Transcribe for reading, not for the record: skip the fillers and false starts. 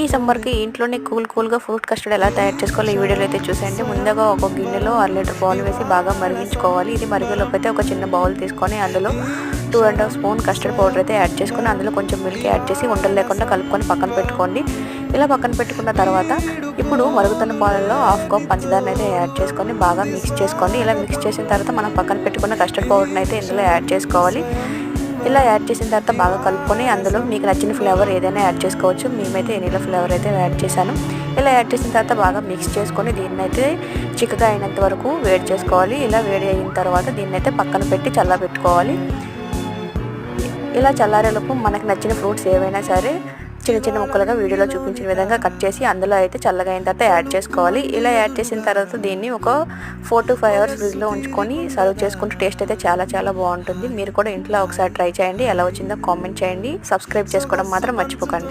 ఈ సమ్మర్కి ఇంట్లోనే కూల్గా ఫ్రూట్ కస్టర్డ్ ఎలా తయారు చేసుకోవాలో ఈ వీడియోలో అయితే చూసేయండి. ముందుగా ఒక గిన్నెలో 1 లీటర్ పాలు వేసి బాగా మరిగించుకోవాలి. ఇది మరిగేలోపు అయితే ఒక చిన్న బౌల్ తీసుకొని అందులో 2½ స్పూన్ కస్టర్డ్ పౌడర్ అయితే యాడ్ చేసుకొని అందులో కొంచెం మిల్క్ యాడ్ చేసి ఉండలు లేకుండా కలుపుకొని పక్కన పెట్టుకోండి. ఇలా పక్కన పెట్టుకున్న తర్వాత ఇప్పుడు మరుగుతున్న పాలల్లో 1/2 కప్ పంచదారని అయితే యాడ్ చేసుకొని బాగా మిక్స్ చేసుకోండి. ఇలా మిక్స్ చేసిన తర్వాత మనం పక్కన పెట్టుకున్న కస్టర్డ్ పౌడర్ని అయితే ఇందులో యాడ్ చేసుకోవాలి. ఇలా యాడ్ చేసిన తర్వాత బాగా కలుపుకొని అందులో మీకు నచ్చిన ఫ్లేవర్ ఏదైనా యాడ్ చేసుకోవచ్చు. మేమైతే వెనిలా ఫ్లేవర్ అయితే యాడ్ చేశాను. ఇలా యాడ్ చేసిన తర్వాత బాగా మిక్స్ చేసుకొని దీన్ని అయితే చిక్కగా అయినంత వరకు వేడి చేసుకోవాలి. ఇలా వేడి అయిన తర్వాత దీన్ని అయితే పక్కన పెట్టి చల్లబెట్టుకోవాలి. ఇలా చల్లారేలోపు మనకు నచ్చిన ఫ్రూట్స్ ఏవైనా సరే చిన్న చిన్న ముక్కలుగా వీడియోలో చూపించిన విధంగా కట్ చేసి అందులో అయితే చల్లగా అయిన తర్వాత యాడ్ చేసుకోవాలి. ఇలా యాడ్ చేసిన తర్వాత దీన్ని ఒక 4 to 5 అవర్స్ ఫ్రిడ్జ్లో ఉంచుకొని సర్వ్ చేసుకుంటే టేస్ట్ అయితే చాలా బాగుంటుంది. మీరు కూడా ఇంట్లో ఒకసారి ట్రై చేయండి. ఎలా వచ్చిందో కామెంట్ చేయండి. సబ్స్క్రైబ్ చేసుకోవడం మాత్రం మర్చిపోకండి.